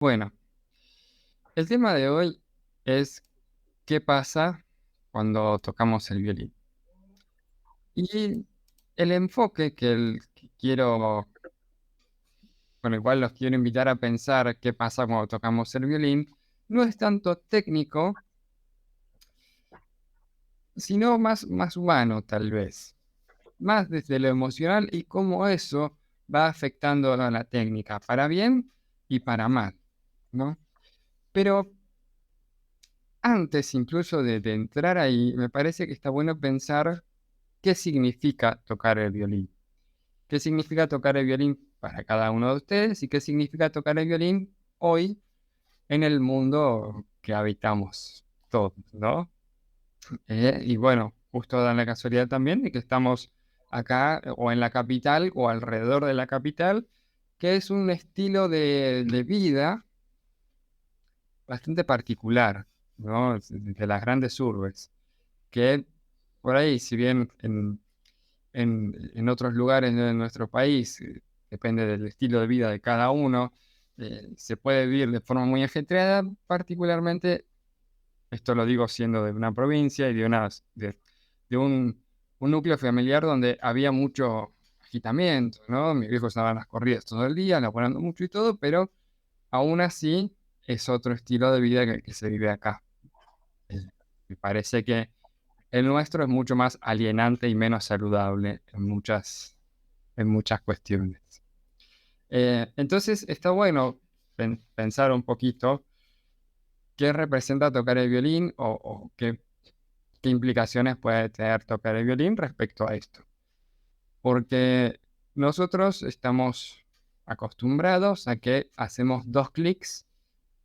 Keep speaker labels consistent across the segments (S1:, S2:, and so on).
S1: Bueno, el tema de hoy es qué pasa cuando tocamos el violín. Y el enfoque que quiero, con el cual los quiero invitar a pensar qué pasa cuando tocamos el violín, no es tanto técnico, sino más humano, tal vez. Más desde lo emocional y cómo eso va afectando a la técnica, para bien y para mal, ¿no? Pero antes incluso de entrar ahí, me parece que está bueno pensar qué significa tocar el violín. ¿Qué significa tocar el violín para cada uno de ustedes y qué significa tocar el violín hoy en el mundo que habitamos todos, ¿no? Y bueno, justo da la casualidad también de que estamos acá o en la capital o alrededor de la capital, que es un estilo de vida bastante particular, ¿no? De las grandes urbes, que por ahí, si bien en otros lugares de nuestro país, depende del estilo de vida de cada uno, se puede vivir de forma muy ajetreada, particularmente, esto lo digo siendo de una provincia y de un núcleo familiar donde había mucho agitamiento, ¿no? Mis viejos estaban a las corridas todo el día, laburando mucho y todo, pero aún así es otro estilo de vida que se vive acá. Eh, Me parece que el nuestro es mucho más alienante y menos saludable en muchas cuestiones. Entonces está bueno pensar un poquito qué representa tocar el violín o qué implicaciones puede tener tocar el violín respecto a esto. Porque nosotros estamos acostumbrados a que hacemos dos clics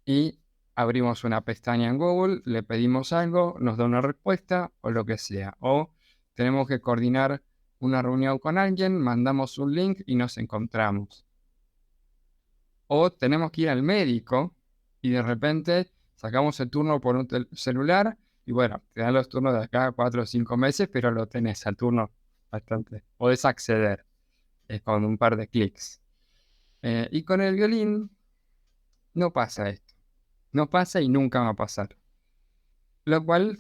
S1: y abrimos una pestaña en Google, le pedimos algo, nos da una respuesta o lo que sea. O tenemos que coordinar una reunión con alguien, mandamos un link y nos encontramos. O tenemos que ir al médico y de repente sacamos el turno por un celular y bueno, te dan los turnos de acá a 4 o 5 meses, pero lo tenés al turno bastante. Podés acceder con un par de clics. Y con el violín no pasa esto. No pasa y nunca va a pasar. Lo cual,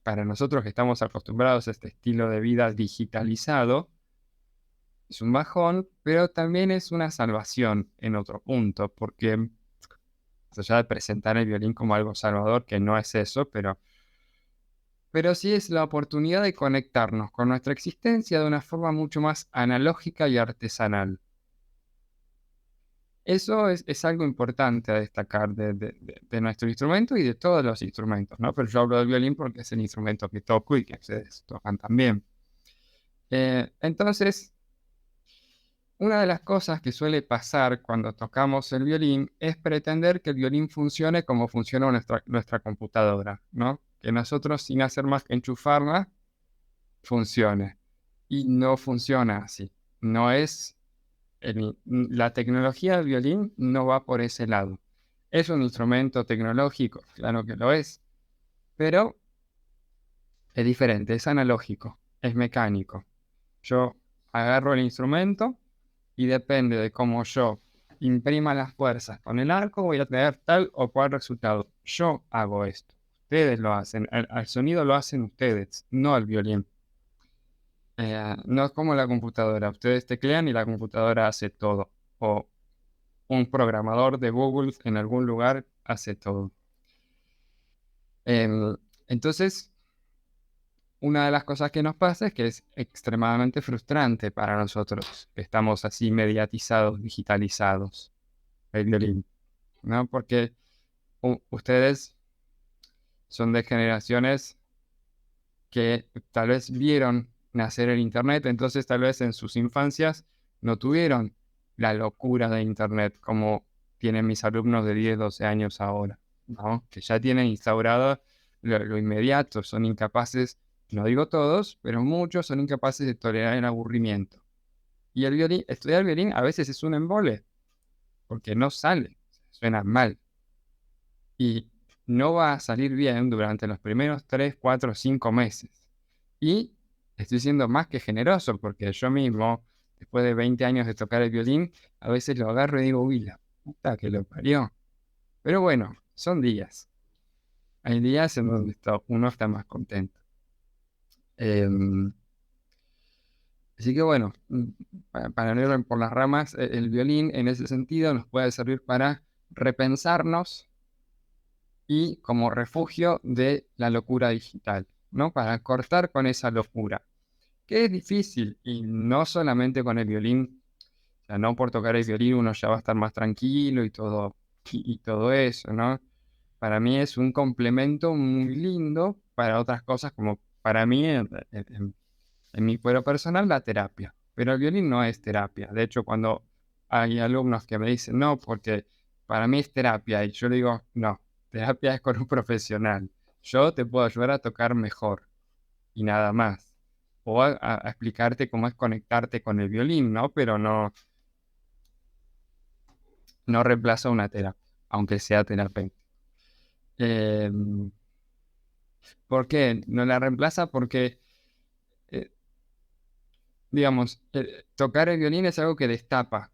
S1: para nosotros que estamos acostumbrados a este estilo de vida digitalizado, es un bajón, pero también es una salvación en otro punto, porque más allá de presentar el violín como algo salvador, que no es eso, pero sí es la oportunidad de conectarnos con nuestra existencia de una forma mucho más analógica y artesanal. Eso es algo importante a destacar de nuestro instrumento y de todos los instrumentos, ¿no? Pero yo hablo del violín porque es el instrumento que toco y que ustedes tocan también. Entonces, una de las cosas que suele pasar cuando tocamos el violín es pretender que el violín funcione como funciona nuestra computadora, ¿no? Que nosotros, sin hacer más que enchufarla, funcione. Y no funciona así. No es la tecnología del violín no va por ese lado. Es un instrumento tecnológico, claro que lo es, pero es diferente, es analógico, es mecánico. Yo agarro el instrumento y depende de cómo yo imprima las fuerzas con el arco, voy a tener tal o cual resultado. Yo hago esto. Ustedes lo hacen. Al sonido lo hacen ustedes, no al violín. No es como la computadora. Ustedes teclean y la computadora hace todo. O un programador de Google en algún lugar hace todo. Em, entonces, una de las cosas que nos pasa es que es extremadamente frustrante para nosotros, que estamos así mediatizados, digitalizados, el violín, ¿no? Porque ustedes son de generaciones que tal vez vieron nacer el Internet, entonces tal vez en sus infancias no tuvieron la locura de Internet como tienen mis alumnos de 10 12 años ahora, ¿no? Que ya tienen instaurado lo inmediato, son incapaces, no digo todos, pero muchos son incapaces de tolerar el aburrimiento. Y el violín, estudiar violín a veces es un embole, porque no sale, suena mal. Y no va a salir bien durante los primeros 3 4 5 meses. Y estoy siendo más que generoso porque yo mismo, después de 20 años de tocar el violín, a veces lo agarro y digo, uy, la puta que lo parió. Pero bueno, son días. Hay días en donde uno está más contento. Em, Así que bueno, para no ir por las ramas, el violín en ese sentido nos puede servir para repensarnos y como refugio de la locura digital, ¿no? Para cortar con esa locura, que es difícil y no solamente con el violín, o sea, no por tocar el violín uno ya va a estar más tranquilo y todo eso, ¿no? Para mí es un complemento muy lindo para otras cosas, como para mí en mi fuero personal, la terapia. Pero el violín no es terapia. De hecho, cuando hay alumnos que me dicen, no, porque para mí es terapia, y yo le digo, no, terapia es con un profesional. Yo te puedo ayudar a tocar mejor y nada más. O a explicarte cómo es conectarte con el violín, ¿no? Pero no reemplaza una terapia, aunque sea terapeuta. Eh, ¿Por qué? No la reemplaza porque eh, digamos, tocar el violín es algo que destapa,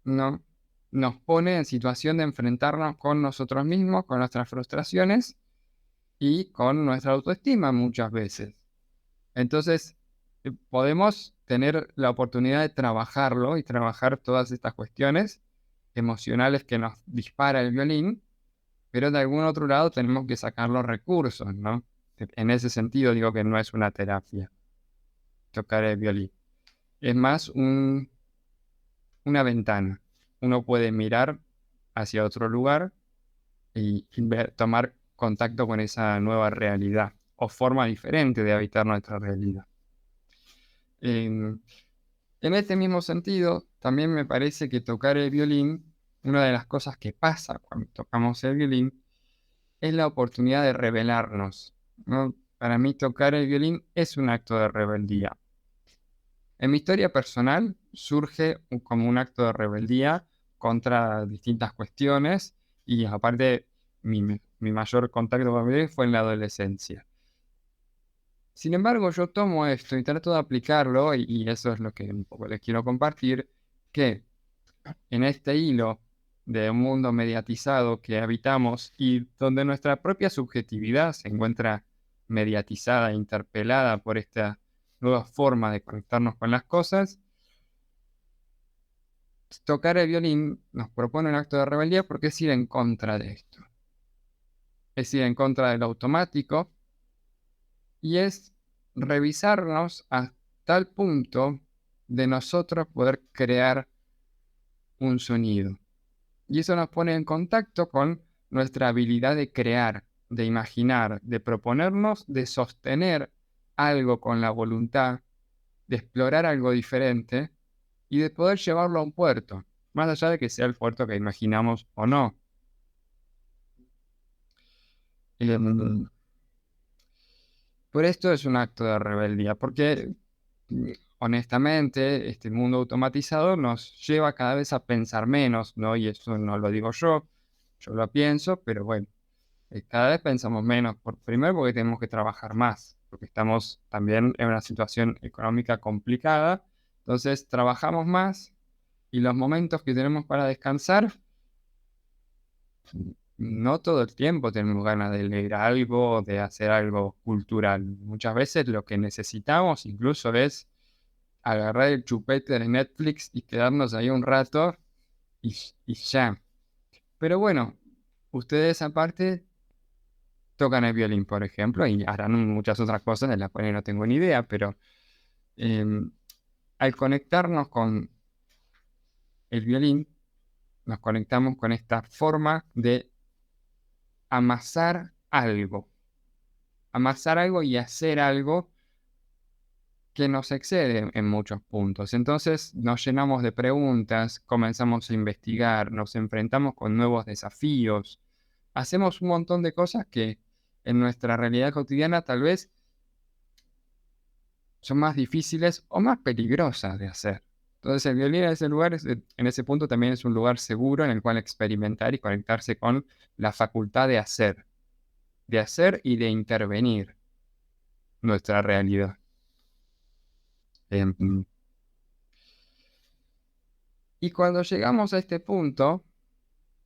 S1: ¿no? Nos pone en situación de enfrentarnos con nosotros mismos, con nuestras frustraciones y con nuestra autoestima muchas veces. Entonces, podemos tener la oportunidad de trabajarlo y trabajar todas estas cuestiones emocionales que nos dispara el violín, pero de algún otro lado tenemos que sacar los recursos, ¿no? En ese sentido digo que no es una terapia tocar el violín. Es más una ventana. Uno puede mirar hacia otro lugar y tomar contacto con esa nueva realidad o forma diferente de habitar nuestra realidad. En este mismo sentido, también me parece que tocar el violín, una de las cosas que pasa cuando tocamos el violín, es la oportunidad de rebelarnos, ¿no? Para mí tocar el violín es un acto de rebeldía. En mi historia personal surge como un acto de rebeldía contra distintas cuestiones y aparte mi mayor contacto con el fue en la adolescencia. Sin embargo, yo tomo esto y trato de aplicarlo y eso es lo que un poco les quiero compartir, que en este hilo de un mundo mediatizado que habitamos y donde nuestra propia subjetividad se encuentra mediatizada e interpelada por esta nueva forma de conectarnos con las cosas, tocar el violín nos propone un acto de rebeldía porque es ir en contra de esto. Es ir en contra del automático y es revisarnos a tal punto de nosotros poder crear un sonido. Y eso nos pone en contacto con nuestra habilidad de crear, de imaginar, de proponernos, de sostener algo con la voluntad, de explorar algo diferente y de poder llevarlo a un puerto, más allá de que sea el puerto que imaginamos o no. Mm, Por esto es un acto de rebeldía, porque mm, honestamente este mundo automatizado nos lleva cada vez a pensar menos, ¿no? Y eso no lo digo yo lo pienso, pero bueno, cada vez pensamos menos, primero porque tenemos que trabajar más, porque estamos también en una situación económica complicada, entonces trabajamos más y los momentos que tenemos para descansar no todo el tiempo tenemos ganas de leer algo, de hacer algo cultural. Muchas veces lo que necesitamos incluso es agarrar el chupete de Netflix y quedarnos ahí un rato y ya. Pero bueno, ustedes aparte tocan el violín, por ejemplo, y harán muchas otras cosas de las cuales no tengo ni idea, pero em, al conectarnos con el violín, nos conectamos con esta forma de amasar algo. Amasar algo y hacer algo que nos excede en muchos puntos. Entonces nos llenamos de preguntas, comenzamos a investigar, nos enfrentamos con nuevos desafíos, hacemos un montón de cosas que en nuestra realidad cotidiana tal vez son más difíciles o más peligrosas de hacer. Entonces el violín en ese lugar, en ese punto también es un lugar seguro en el cual experimentar y conectarse con la facultad de hacer y de intervenir nuestra realidad. Em, Y cuando llegamos a este punto,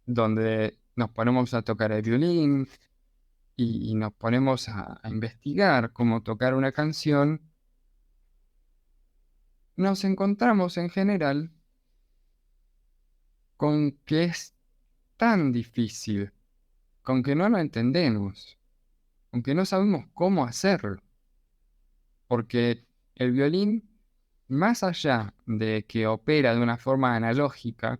S1: donde nos ponemos a tocar el violín y nos ponemos a investigar cómo tocar una canción, nos encontramos en general con que es tan difícil, con que no lo entendemos, con que no sabemos cómo hacerlo, porque el violín, más allá de que opera de una forma analógica,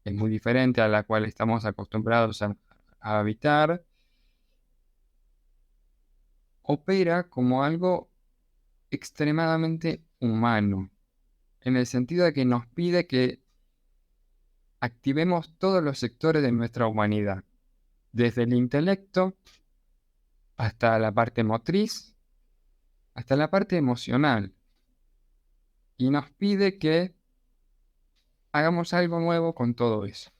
S1: es muy diferente a la cual estamos acostumbrados a habitar, opera como algo extremadamente humano, en el sentido de que nos pide que activemos todos los sectores de nuestra humanidad, desde el intelecto hasta la parte motriz, hasta la parte emocional, y nos pide que hagamos algo nuevo con todo eso.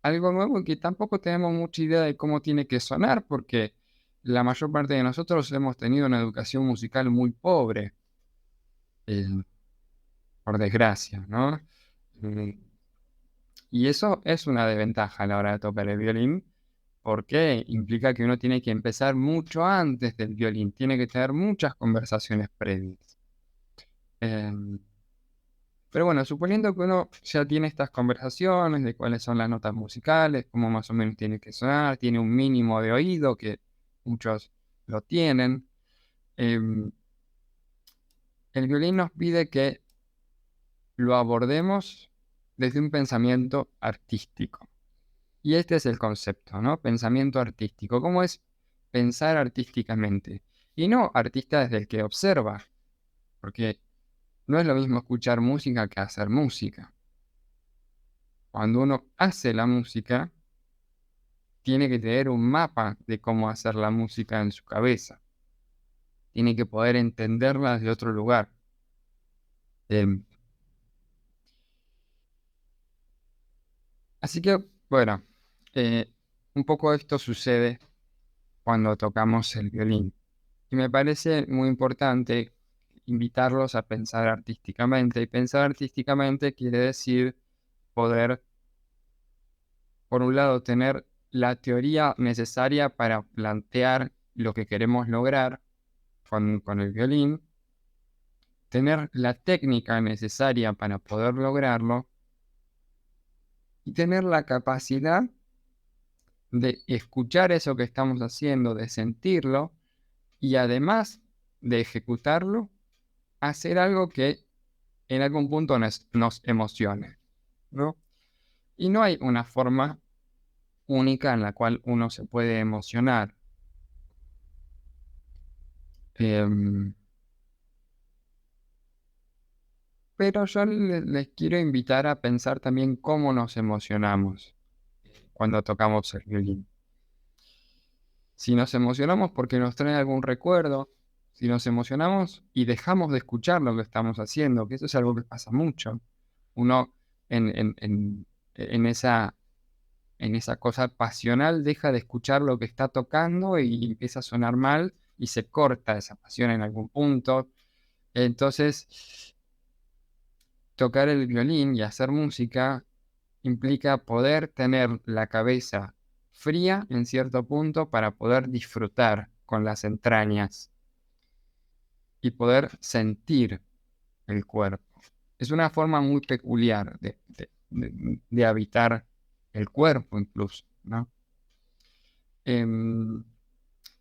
S1: Algo nuevo que tampoco tenemos mucha idea de cómo tiene que sonar, porque la mayor parte de nosotros hemos tenido una educación musical muy pobre, eh, por desgracia, ¿no? Mm, Y eso es una desventaja a la hora de tocar el violín, porque implica que uno tiene que empezar mucho antes del violín, tiene que tener muchas conversaciones previas. Em, pero bueno, suponiendo que uno ya tiene estas conversaciones de cuáles son las notas musicales, cómo más o menos tiene que sonar, tiene un mínimo de oído, que muchos lo tienen, em, el violín nos pide que lo abordemos desde un pensamiento artístico. Y este es el concepto, ¿no? Pensamiento artístico. ¿Cómo es pensar artísticamente? Y no artista desde el que observa, porque no es lo mismo escuchar música que hacer música. Cuando uno hace la música, tiene que tener un mapa de cómo hacer la música en su cabeza. Tiene que poder entenderla de otro lugar. Em, Así que, bueno, un poco esto sucede cuando tocamos el violín. Y me parece muy importante invitarlos a pensar artísticamente. Y pensar artísticamente quiere decir poder, por un lado, tener la teoría necesaria para plantear lo que queremos lograr con el violín, tener la técnica necesaria para poder lograrlo y tener la capacidad de escuchar eso que estamos haciendo, de sentirlo y además de ejecutarlo, hacer algo que en algún punto nos emocione, ¿no? Y no hay una forma única en la cual uno se puede emocionar. Em, pero yo les quiero invitar a pensar también cómo nos emocionamos cuando tocamos el violín. Si nos emocionamos porque nos trae algún recuerdo, si nos emocionamos y dejamos de escuchar lo que estamos haciendo, que eso es algo que pasa mucho. Uno en, en- en- en esa cosa pasional deja de escuchar lo que está tocando y empieza a sonar mal y se corta esa pasión en algún punto. Entonces, tocar el violín y hacer música implica poder tener la cabeza fría en cierto punto para poder disfrutar con las entrañas y poder sentir el cuerpo. Es una forma muy peculiar de habitar el cuerpo incluso, ¿no? Em,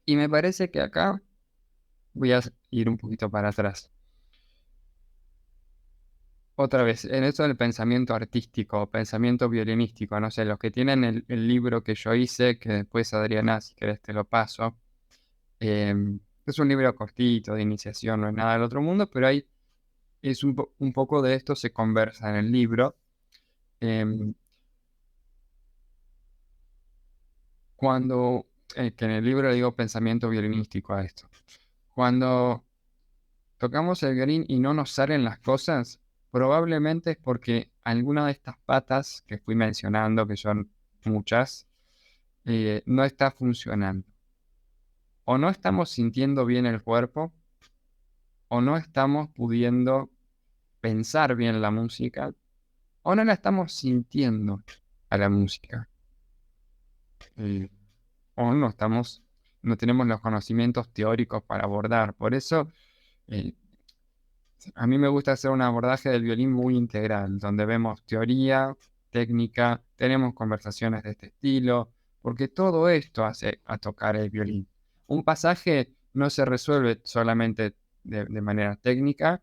S1: y me parece que acá voy a ir un poquito para atrás. Otra vez, en eso del pensamiento artístico, pensamiento violinístico, no sé, los que tienen el libro que yo hice, que después Adriana, si querés te lo paso, es un libro cortito de iniciación, no es nada del otro mundo, pero ahí es un poco de esto se conversa en el libro. em, Cuando, que en el libro le digo pensamiento violinístico a esto, cuando tocamos el violín y no nos salen las cosas, probablemente es porque alguna de estas patas que fui mencionando, que son muchas, no está funcionando. O no estamos sintiendo bien el cuerpo, o no estamos pudiendo pensar bien la música, o no la estamos sintiendo a la música. eh, o no tenemos los conocimientos teóricos para abordar. Por eso, eh, a mí me gusta hacer un abordaje del violín muy integral, donde vemos teoría, técnica, tenemos conversaciones de este estilo, porque todo esto hace a tocar el violín. Un pasaje no se resuelve solamente de manera técnica,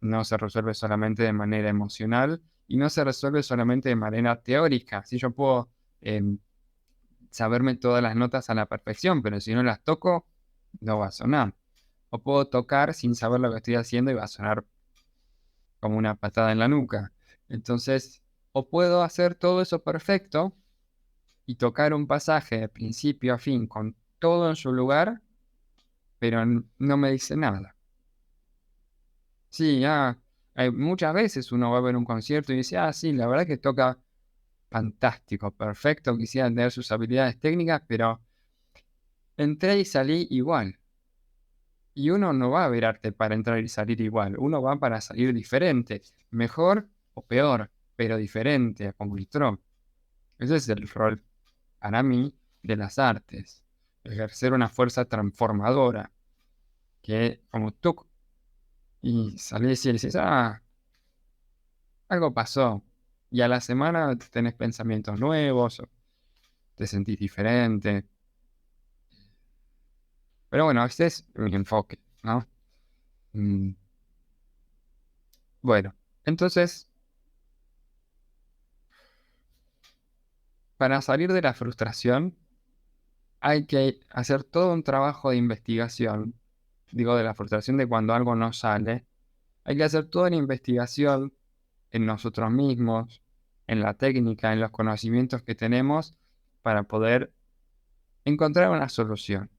S1: no se resuelve solamente de manera emocional y no se resuelve solamente de manera teórica. Si yo puedo saberme todas las notas a la perfección, pero si no las toco, no va a sonar. O puedo tocar sin saber lo que estoy haciendo y va a sonar como una patada en la nuca. Entonces, o puedo hacer todo eso perfecto y tocar un pasaje de principio a fin con todo en su lugar, pero no me dice nada. Sí, hay muchas veces uno va a ver un concierto y dice, sí, la verdad que toca fantástico, perfecto, quisiera tener sus habilidades técnicas, pero entré y salí igual. Y uno no va a ver arte para entrar y salir igual, uno va para salir diferente, mejor o peor, pero diferente, como entró. Ese es el rol, para mí, de las artes. Ejercer una fuerza transformadora, que como tú, y salís y dices, algo pasó. Y a la semana tenés pensamientos nuevos, o te sentís diferente. Pero bueno, este es mi enfoque, ¿no? Mm, Bueno, entonces, para salir de la frustración, hay que hacer todo un trabajo de investigación. Digo, de la frustración de cuando algo no sale. Hay que hacer toda una investigación en nosotros mismos, en la técnica, en los conocimientos que tenemos para poder encontrar una solución.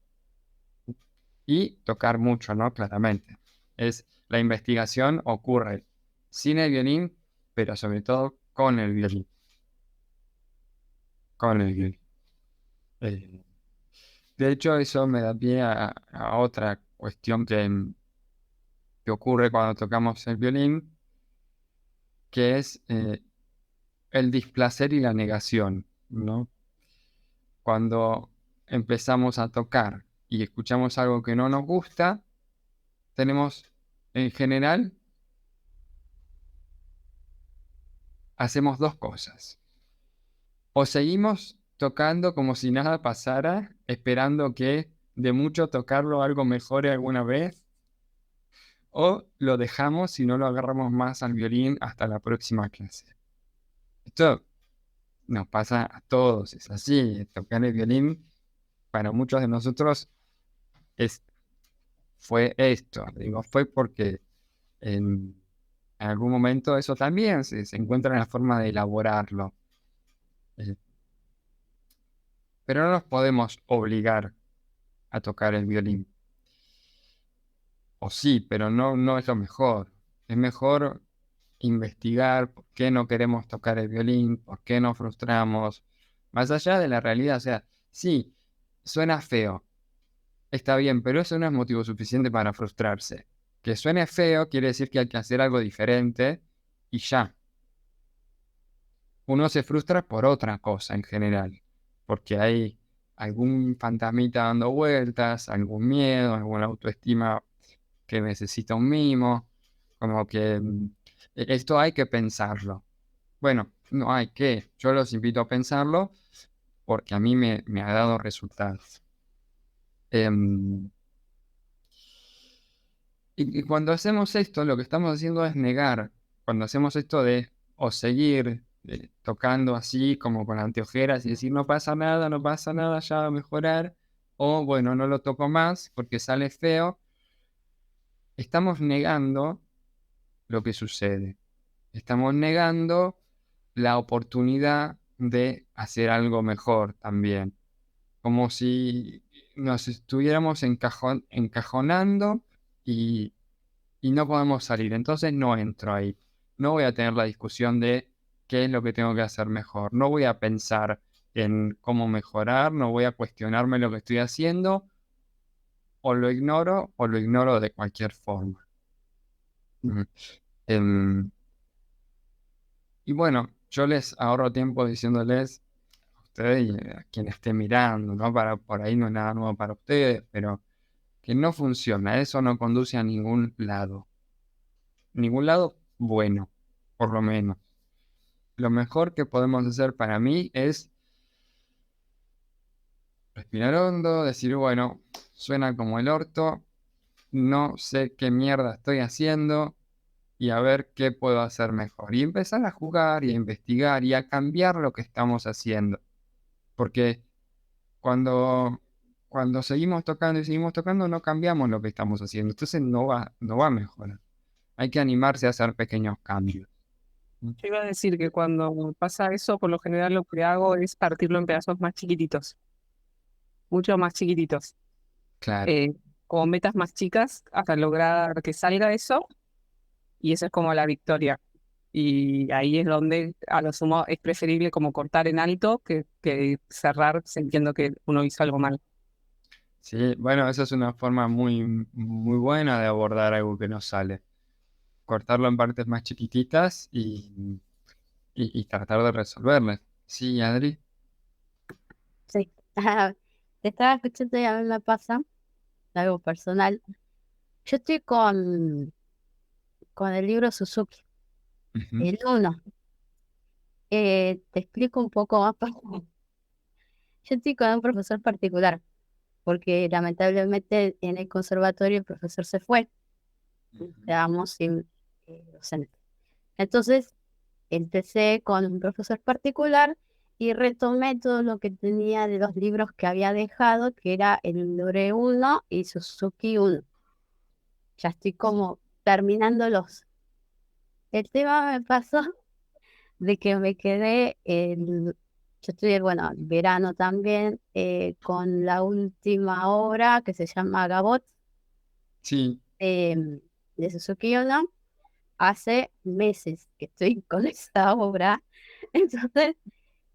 S1: Y tocar mucho, ¿no? Claramente. La investigación ocurre sin el violín, pero sobre todo con el violín. Con el violín. Eh, de hecho, eso me da pie a otra cuestión que ocurre cuando tocamos el violín, que es el displacer y la negación, ¿no? Cuando empezamos a tocar y escuchamos algo que no nos gusta, tenemos, en general, hacemos dos cosas. O seguimos tocando como si nada pasara, esperando que de mucho tocarlo algo mejore alguna vez, o lo dejamos y no lo agarramos más al violín hasta la próxima clase. Esto nos pasa a todos, es así. Tocar el violín para muchos de nosotros es, fue esto. Digo, fue porque en algún momento eso también se encuentra en la forma de elaborarlo. Eh, pero no nos podemos obligar a tocar el violín. O sí, pero no es lo mejor. Es mejor investigar por qué no queremos tocar el violín, por qué nos frustramos, más allá de la realidad. O sea, sí, suena feo, está bien, pero eso no es motivo suficiente para frustrarse. Que suene feo quiere decir que hay que hacer algo diferente y ya. Uno se frustra por otra cosa en general, porque hay algún fantasmita dando vueltas, algún miedo, alguna autoestima que necesita un mimo, como que esto hay que pensarlo. Bueno, no hay que, yo los invito a pensarlo porque a mí me ha dado resultados. Em, y cuando hacemos esto, lo que estamos haciendo es negar. Cuando hacemos esto de o seguir tocando así como con anteojeras y decir no pasa nada, no pasa nada, ya va a mejorar, o bueno, no lo toco más porque sale feo, estamos negando lo que sucede. Estamos negando la oportunidad de hacer algo mejor también. Como si nos estuviéramos encajonando y, y no podemos salir. Entonces no entro ahí. No voy a tener la discusión de qué es lo que tengo que hacer mejor. No voy a pensar en cómo mejorar, no voy a cuestionarme lo que estoy haciendo, o lo ignoro de cualquier forma. Mm. Em, y bueno, yo les ahorro tiempo diciéndoles ustedes y a quien esté mirando, ¿no? Por ahí no es nada nuevo para ustedes, pero que no funciona, eso no conduce a ningún lado bueno, por lo menos. Lo mejor que podemos hacer para mí es respirar hondo, decir, bueno, suena como el orto, no sé qué mierda estoy haciendo y a ver qué puedo hacer mejor. Y empezar a jugar y a investigar y a cambiar lo que estamos haciendo. Porque cuando, cuando seguimos tocando, no cambiamos lo que estamos haciendo. Entonces no va a mejorar. Hay que animarse a hacer pequeños cambios.
S2: Yo iba a decir que cuando pasa eso, por lo general lo que hago es partirlo en pedazos más chiquititos, mucho más chiquititos,
S1: Claro.
S2: eh, como metas más chicas hasta lograr que salga eso, y eso es como la victoria. Y ahí es donde a lo sumo es preferible como cortar en alto que cerrar sintiendo que uno hizo algo mal.
S1: Sí, bueno, esa es una forma muy buena de abordar algo que no sale. Cortarlo en partes más chiquititas y tratar de resolverlas. Sí, Adri.
S3: Sí. Te estaba escuchando y a mí me pasa algo personal. Yo estoy con el libro Suzuki,
S1: Ujú,
S3: el uno. Te explico un poco más. Yo estoy con un profesor particular, porque lamentablemente en el conservatorio el profesor se fue,
S1: ujú.
S3: quedamos sin docente. Entonces empecé con un profesor particular y retomé todo lo que tenía de los libros que había dejado, que era el Lore uno y Suzuki uno. Ya estoy como terminándolos. El tema me pasó de que me quedé yo estudié, bueno, en verano también, con la última obra que se llama Gabot,
S1: Sí,
S3: de Suzuki Ono. Hace meses que estoy con esa obra. Entonces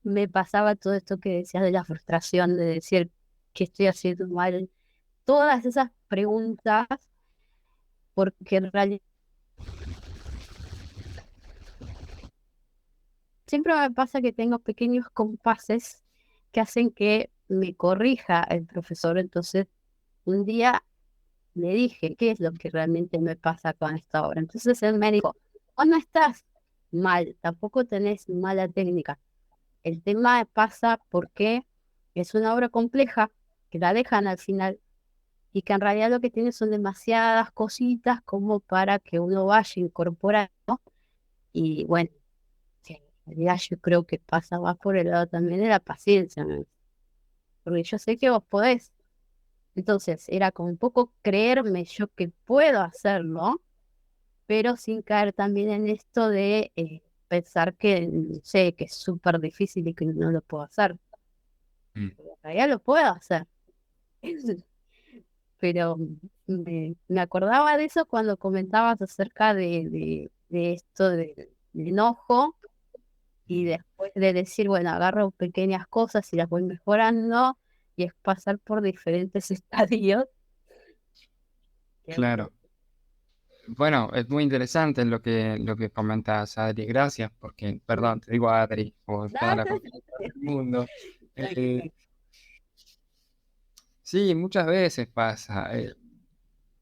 S3: me pasaba todo esto que decías de la frustración, de decir que estoy haciendo mal, todas esas preguntas, porque en realidad siempre me pasa que tengo pequeños compases que hacen que me corrija el profesor. Entonces, un día le dije, ¿qué es lo que realmente me pasa con esta obra? Entonces él me dijo, oh, no estás mal, tampoco tenés mala técnica. El tema pasa porque es una obra compleja que la dejan al final y que en realidad lo que tiene son demasiadas cositas como para que uno vaya incorporando. Y bueno, sí, en realidad yo creo que pasa más por el lado también de la paciencia, ¿no? Porque yo sé que vos podés. Entonces era como un poco creerme yo que puedo hacerlo, pero sin caer también en esto de pensar que, no sé, que es súper difícil y que no lo puedo hacer.
S1: mm,
S3: En realidad lo puedo hacer. Pero me acordaba de eso cuando comentabas acerca de esto del enojo y después de decir, bueno, agarro pequeñas cosas y las voy mejorando y es pasar por diferentes estadios. Que,
S1: claro. Bueno, es muy interesante lo que comentas, Adri. Gracias, porque, perdón, te digo Adri, por toda la confianza del mundo. Eh, sí, muchas veces pasa.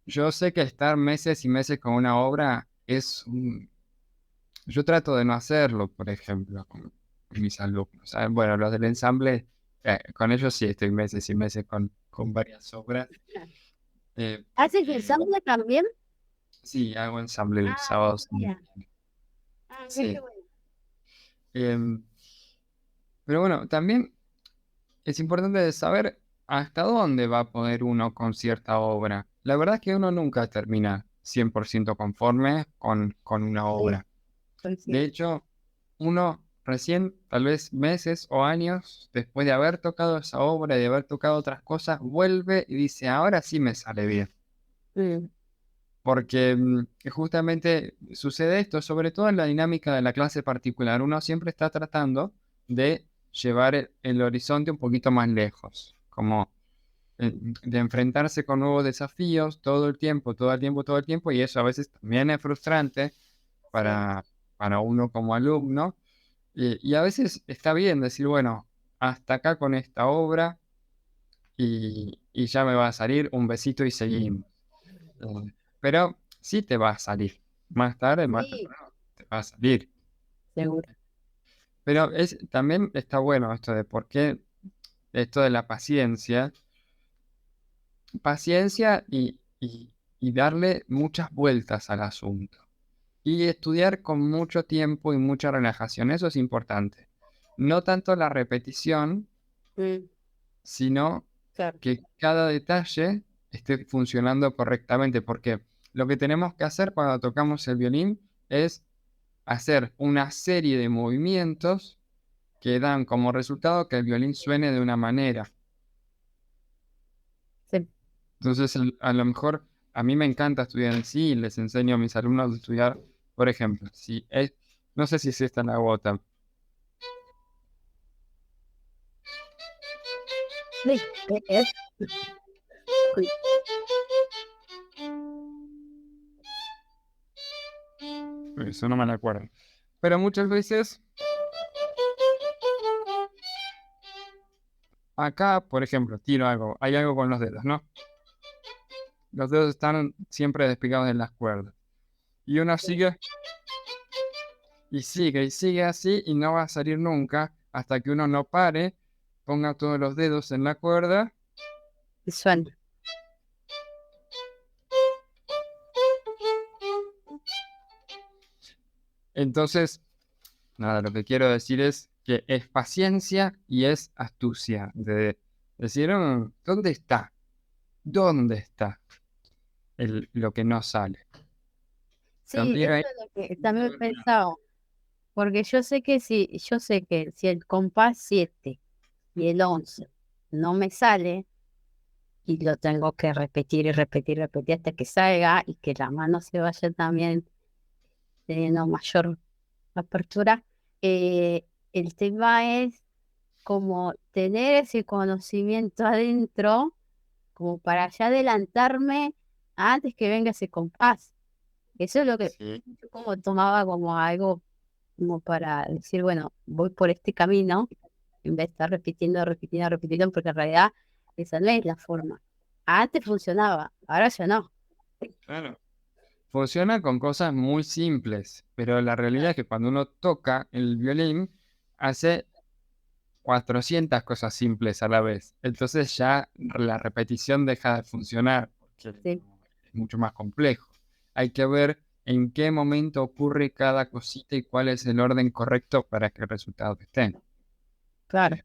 S1: Yo sé que estar meses y meses con una obra Yo trato de no hacerlo, por ejemplo, con mis alumnos. Bueno, los del ensamble, con ellos sí estoy meses y meses con varias obras.
S3: ¿Haces
S1: Porque
S3: ensamble también?
S1: sí, hago ensamble los
S3: Ah, no
S1: sábados.
S3: sabía. Qué
S1: Sí.
S3: bueno.
S1: Em, pero bueno, también es importante saber hasta dónde va a poder uno con cierta obra. La verdad es que uno nunca termina 100% conforme con una
S3: Sí,
S1: obra. De
S3: coincido.
S1: hecho, uno recién, tal vez meses o años después de haber tocado esa obra y de haber tocado otras cosas, vuelve y dice, ahora sí me sale bien.
S3: Mm,
S1: Porque justamente sucede esto, sobre todo en la dinámica de la clase particular. Uno siempre está tratando de llevar el horizonte un poquito más lejos, como de enfrentarse con nuevos desafíos todo el tiempo, todo el tiempo, todo el tiempo, y eso a veces también es frustrante
S3: sí.
S1: para uno como alumno. Y a veces está bien decir, bueno, hasta acá con esta obra y ya me va a salir un besito y seguimos. Pero sí te va a salir. Más tarde, más
S3: Sí,
S1: temprano, te va a salir.
S3: seguro.
S1: Pero también está bueno esto de por qué, esto de la paciencia. Paciencia y darle muchas vueltas al asunto. Y estudiar con mucho tiempo y mucha relajación. Eso es importante. No tanto la repetición,
S3: Mm,
S1: sino
S3: claro.
S1: que cada detalle esté funcionando correctamente, porque lo que tenemos que hacer cuando tocamos el violín es hacer una serie de movimientos que dan como resultado que el violín suene de una manera.
S3: Sí.
S1: Entonces, a lo mejor a mí me encanta estudiar en sí y les enseño a mis alumnos a estudiar, por ejemplo, si es, no sé si es esta la gota.
S3: Sí, es. Uy,
S1: Eso no me la acuerdo. Pero muchas veces acá, por ejemplo, tiro algo, hay algo con los dedos, ¿no? Los dedos están siempre despegados de las cuerdas. Y uno sigue y sigue así y no va a salir nunca hasta que uno no pare, ponga todos los dedos en la cuerda.
S3: y suena.
S1: Entonces, nada, lo que quiero decir es que es paciencia y es astucia. De decir, ¿dónde está? ¿Dónde está lo que no sale?
S3: Sí,
S1: También
S3: eso
S1: hay...
S3: es lo que también he pensado. Porque yo sé que si el compás 7 y el 11 no me sale y lo tengo que repetir y repetir y repetir hasta que salga y que la mano se vaya también teniendo mayor apertura, el tema es como tener ese conocimiento adentro como para ya adelantarme antes que venga ese compás. Eso es lo que
S1: Sí,
S3: yo como tomaba como algo como para decir, bueno, voy por este camino, en vez de estar repitiendo, repitiendo, repitiendo, porque en realidad esa no es la forma. Antes funcionaba, ahora ya no.
S1: claro. Funciona con cosas muy simples, pero la realidad es que cuando uno toca el violín, hace 400 cosas simples a la vez. Entonces ya la repetición deja de funcionar, porque
S3: Sí,
S1: es mucho más complejo. Hay que ver en qué momento ocurre cada cosita y cuál es el orden correcto para que el resultado esté.
S3: claro.